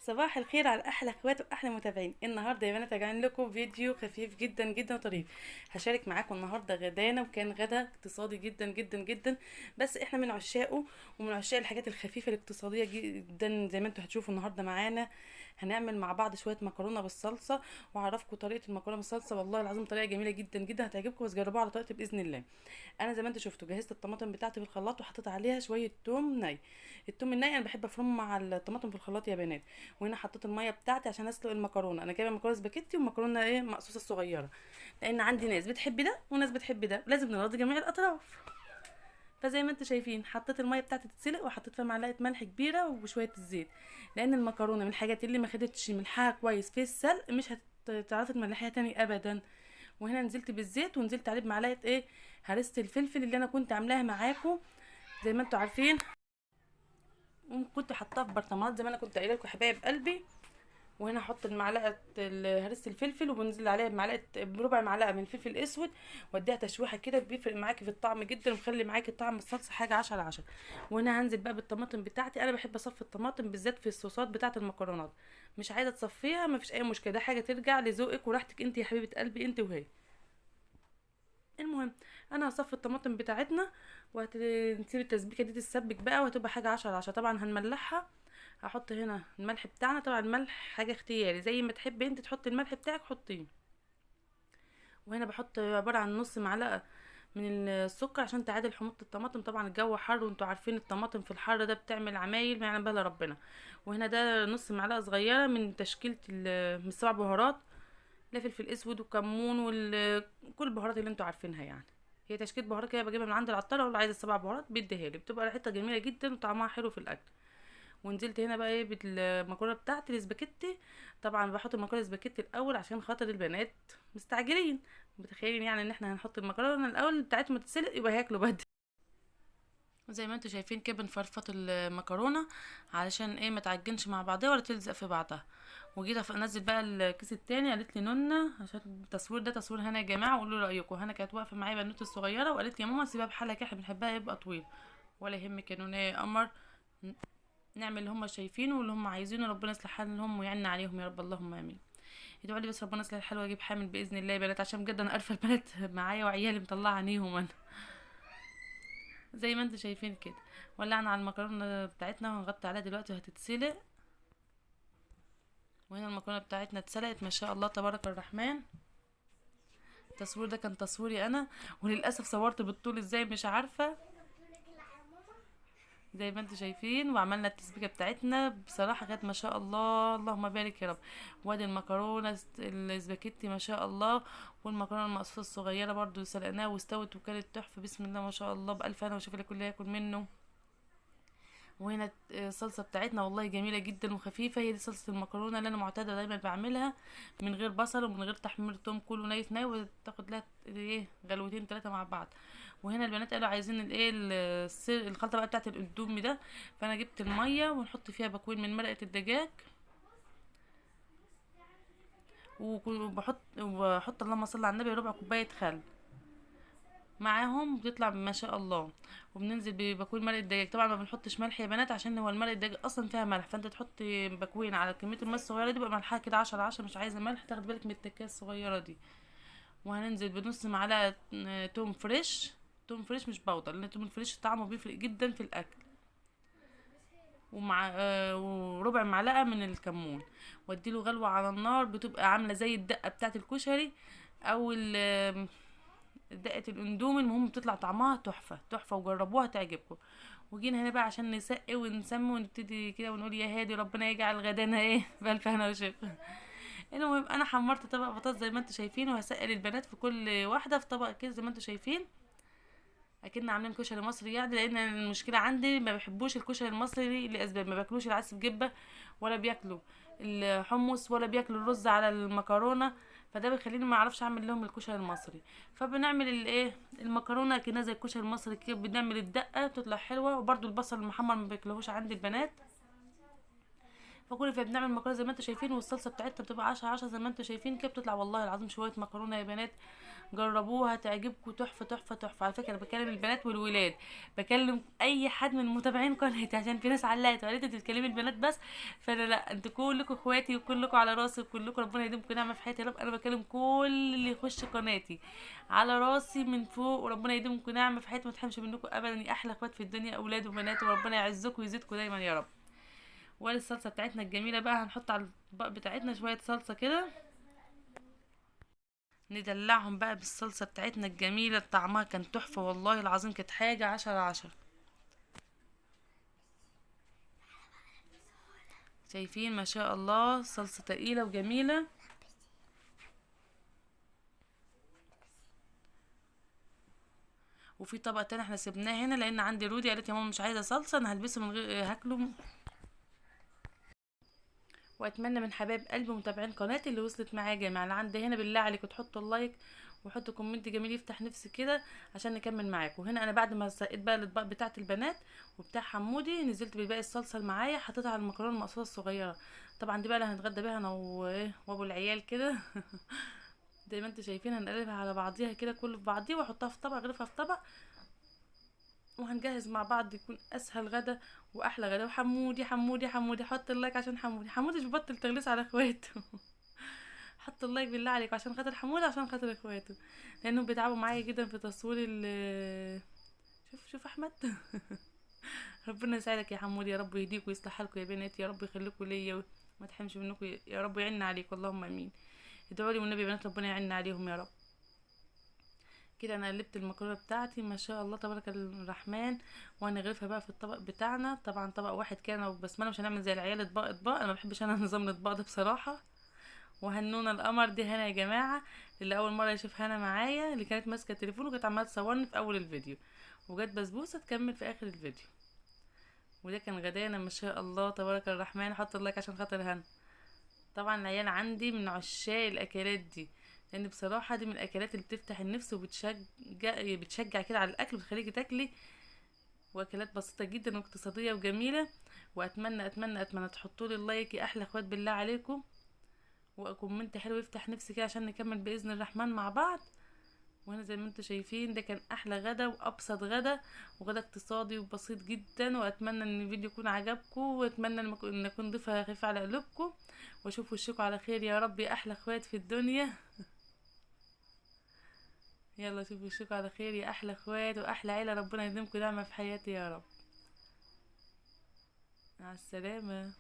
صباح الخير على احلى اخوات واحلى متابعين. النهارده يا بنات راجعين لكم فيديو خفيف جدا جدا وطريف. هشارك معاكم النهارده غدانا، وكان غدا اقتصادي جدا جدا جدا، بس احنا من عشاقه ومن عشاق الحاجات الخفيفه الاقتصاديه جدا. زي ما انتم هتشوفوا النهارده معانا هنعمل مع بعض شويه مكرونه بالصلصه، واعرفكم طريقه المكرونه بالصلصه. والله العظيم طريقه جميله جدا جدا هتعجبكم، بس جربوها على طريقتي باذن الله. انا زي ما انتم شفتوا جهزت الطماطم بتاعتي في الخلاط، وحطيت عليها شويه توم ني. التوم الني انا بحب افرمه مع الطماطم في الخلاط يا بنات. وهنا حطيت الميه بتاعتي عشان اسلق المكرونه. انا جايبه مكرونه سباكيتي ومكرونه مقصوصه الصغيره، لان عندي ناس بتحب ده وناس بتحب ده، لازم نراضي جميع الاطراف. فزي ما انتم شايفين حطيت الميه بتاعتي تتسلق، وحطيت فيها معلقه ملح كبيره وشويه الزيت، لان المكرونه من الحاجات اللي ما خدتش ملحها كويس في السلق مش هتعرفي تملحيها تاني ابدا. وهنا نزلت بالزيت، ونزلت عليه بمعلقه هرسه الفلفل اللي انا كنت عاملاها معاكم زي ما انتم عارفين، وكنت حاطاها في برطمانات زي ما انا كنت قايله لكم حبايب قلبي. وهنا احط المعلقه هرسه الفلفل، وبنزل عليها بربع معلقه من فلفل اسود، واديها تشويحه كده، بيفرق معاكي في الطعم جدا، ومخلي معاكي طعم الصلصه حاجه 10/10. وهنا هنزل بقى بالطماطم بتاعتي. انا بحب اصفي الطماطم بالذات في الصوصات بتاعه المكرونات. مش عايزه تصفيها مفيش اي مشكله، ده حاجه ترجع لذوقك وراحتك انت يا حبيبه قلبي، انت وهي. المهم انا هصفي الطماطم بتاعتنا، وهنسيب التسبيكه دي تتسبك بقى، وهتبقى حاجه 10/10. طبعا هنملحها. هحط هنا الملح بتاعنا، طبعا الملح حاجه اختياري، زي ما تحبي انت تحطي الملح بتاعك حطيه. وهنا بحط عباره عن نص معلقه من السكر عشان تعادل حموضه الطماطم. طبعا الجو حر وانتوا عارفين الطماطم في الحر ده بتعمل عمايل ما يعلم بها الا ربنا. وهنا ده نص معلقه صغيره من تشكيله من السبع بهارات، لا فلفل اسود وكمون كل البهارات اللي انتوا عارفينها يعني. هي تشكيله بهارات كده بجيبها من عند العطار، ولا عايزه السبع بهارات بيديها لي، بتبقى ريحتها جميله جدا وطعمها حلو في الاكل. ونزلت هنا بقى بالمكرونه بتاعتي الاسباجيتي. طبعا بحط المكرونه الاسباجيتي الاول عشان خاطر البنات مستعجلين، متخيلين يعني ان احنا هنحط المكرونه الاول بتاعتهم تتسلق يبقى هياكلوا بدري. وزي ما انتوا شايفين كده بنفرفط المكرونه علشان ما تعجنش مع بعضها ولا تلزق في بعضها. وجيت انزل بقى الكيس التاني. قالت لي نونا عشان التصوير ده تصوير هنا يا جماعه، قولوا رايكم. هنا كانت واقفه معايا بنوته الصغيره، وقالت لي يا ماما سيبها بحالها كده، احنا بنحبها يبقى طويل. ولا يهمك يا نونا يا قمر، نعمل اللي هم شايفينه واللي هم عايزينه، ربنا يصلح حالهم ويعين عليهم يا رب، اللهم امين. ادعوا لي بس ربنا يصلح الحال واجيب حامل باذن الله يا بنات، عشان بجد انا قرفه البنات معايا وعيالي مطلعه عينيهم انا. زي ما انتم شايفين كده ولعنا على المكرونه بتاعتنا، وهنغطي عليها دلوقتي وهتتسلق. وهنا المكرونه بتاعتنا اتسلقت ما شاء الله تبارك الرحمن. التصوير ده كان تصويري انا، وللاسف صورت بالطول ازاي مش عارفه. زي ما انتم شايفين وعملنا التسبيكه بتاعتنا، بصراحه كانت ما شاء الله اللهم بارك يا رب. وادي المكرونه الاسباجيتي ما شاء الله، والمكرونه المقصوصه الصغيره برضو سلقناها واستوت وكانت تحفه، بسم الله ما شاء الله، بالف انا وشوف اللي كل ياكل منه. وهنا الصلصه بتاعتنا والله جميله جدا وخفيفه. هي دي صلصه المكرونه اللي انا معتاده دايما بعملها، من غير بصل ومن غير تحمير توم، كله ني في ني، وتاخد لها غلوتين 3 مع بعض. وهنا البنات قالوا عايزين الخلطه بقى بتاعت الاندومي ده. فانا جبت الميه ونحط فيها بكوين من مرقه الدجاج، وبحط اللهم صل على النبي ربع كوبايه خل معاهم، بتطلع ما شاء الله. وبننزل ببكوين مرق الدجاج. طبعا ما بنحطش ملح يا بنات، عشان هو المرق الدجاج اصلا فيها ملح، فانت تحطي بكوين على كميه الميه الصغيره دي، بقى ملحها كده 10/10. مش عايزه ملح تاخد بالك من التكايه الصغيره دي. وهننزل بنص معلقه توم فريش. توم فريش مش بودر، لان التوم الفريش طعمه بيفرق جدا في الاكل. وربع معلقه من الكمون. واديله غلوه على النار، بتبقى عامله زي الدقه بتاعه الكشري او دقه الاندومي. المهم بتطلع طعمها تحفه تحفه، وجربوها تعجبكم. وجينا هنا بقى عشان نسقي ونسمي ونبتدي كده ونقول يا هادي ربنا يجعل غدانا بألف هنا وشفا. المهم انا حمرت طبق بطاطس زي ما انتم شايفين، وهسقي للبنات في كل واحده في طبق كده زي ما انتم شايفين، اكننا عاملين كشري مصري يعني. لان المشكله عندي ما بيحبوش الكشري المصري لاسباب، ما بياكلوش العدس بجبه، ولا بياكلوا الحمص، ولا بياكلوا الرز على المكرونه. فده بيخليني ما اعرفش اعمل لهم الكشري المصري. فبنعمل المكرونه كده زي الكشري المصري كده، بنعمل الدقه بتطلع حلوه. وبرده البصل المحمر ما بياكلوهوش عند البنات. فكل فيها بنعمل مكرونه زي ما انتم شايفين، والصلصه بتاعتها بتبقى 10/10 زي ما انتم شايفين كده، بتطلع والله العظيم شويه مكرونه يا بنات جربوها تعجبكم، تحفه تحفه تحفه. على فكره انا بكلم البنات والولاد، بكلم اي حد من متابعين قناتي، عشان في ناس علقت وقالت انت بتكلمي البنات بس. فانا لا، انتوا كلكم اخواتي وكلكم على راسي، وكلكم ربنا يديمكم نعمه في حياتي يا رب. انا بكلم كل اللي يخش قناتي على راسي من فوق، وربنا يديمكم نعمه في حياتي، ما تحرمش منكم ابدا يا احلى اخوات في الدنيا، اولاد وبنات، وربنا يعزكم ويزيدكم دايما يا رب. وادي الصلصه بتاعتنا الجميله بقى، هنحط على الاطباق بتاعتنا شويه صلصه كده، ندلعهم بقى بالصلصه بتاعتنا الجميله. طعمها كان تحفه والله العظيم، كانت حاجه 10/10. شايفين ما شاء الله، صلصه تقيله وجميله. وفي طبق تاني احنا سيبناه هنا، لان عندي رودي قالت يا ماما مش عايزه صلصه، انا هلبسه من غير هاكله. واتمنى من حبايب قلبي متابعين قناتي اللي وصلت معايا يا جماعه اللي عندي هنا، بالله عليكم تحطوا اللايك وحطوا كومنت جميل يفتح نفسي كده عشان نكمل معاكم. وهنا انا بعد ما سقيت بقى الاطباق بتاعه البنات وبتاع حمودي، نزلت بباقي الصلصه اللي معايا، حطيتها على المكرونه المقصوصه الصغيره. طبعا دي بقى اللي هنتغدى بيها انا وابو العيال كده. زي ما انتم شايفين هنقلبها على بعضيها كده كله في بعضيه، واحطها في طبق، اغرفها في طبق، وهنجهز مع بعض يكون اسهل غدا واحلى غدا. وحمودي حمودي حمودي حط اللايك عشان حمودي، حمودي مش ببطل تغليس على اخواته. حط اللايك بالله عليك عشان خاطر حمودي، عشان خاطر اخواته، لانهم بيتعبوا معايا جدا في تصوير شوف احمد. ربنا يساعدك يا حمودي يا رب، ويهديك ويصلح حالكم يا بنات يا رب، يخليكم ليا وما تحرمش منكم يا رب، يعيننا عليكم اللهم امين. ادعوا لي والنبي يا بنات ربنا يعيننا عليهم يا رب. كده انا قلبت المكرونه بتاعتي ما شاء الله تبارك الرحمن، وهنغرفها بقى في الطبق بتاعنا. طبعا طبق واحد كان وبسمله، مش هنعمل زي العيال اطباق اطباق، انا ما بحبش انا نظام الاطباق ده بصراحه. وهنونا القمر دي هنا يا جماعه، اللي اول مره يشوف هنا معايا، اللي كانت ماسكه التليفون وكانت عماله تصورني في اول الفيديو، وجت بسبوسه تكمل في اخر الفيديو. وده كان غدانا ما شاء الله تبارك الرحمن. حط اللايك عشان خاطر هنا. طبعا العيال عندي من عشاق الاكلات دي، لان بصراحه دي من الاكلات اللي بتفتح النفس بتشجع كده على الاكل، بتخليكي تاكلي، واكلات بسيطه جدا واقتصاديه وجميله. واتمنى اتمنى اتمنى تحطوا لي اللايك يا احلى اخوات بالله عليكم، وكومنت حلو يفتح نفسي كده عشان نكمل باذن الرحمن مع بعض. وهنا زي ما انتم شايفين ده كان احلى غدا وابسط غدا، وغدا اقتصادي وبسيط جدا. واتمنى ان الفيديو يكون عجبكم، واتمنى ان اكون ضيفه خفيفه على قلوبكم، واشوف وشكم على خير يا رب يا احلى اخوات في الدنيا. يلا اشوف وشكم على خير يا احلى اخوات واحلى عيله، ربنا يديمكم نعمه في حياتي يا رب. مع السلامه.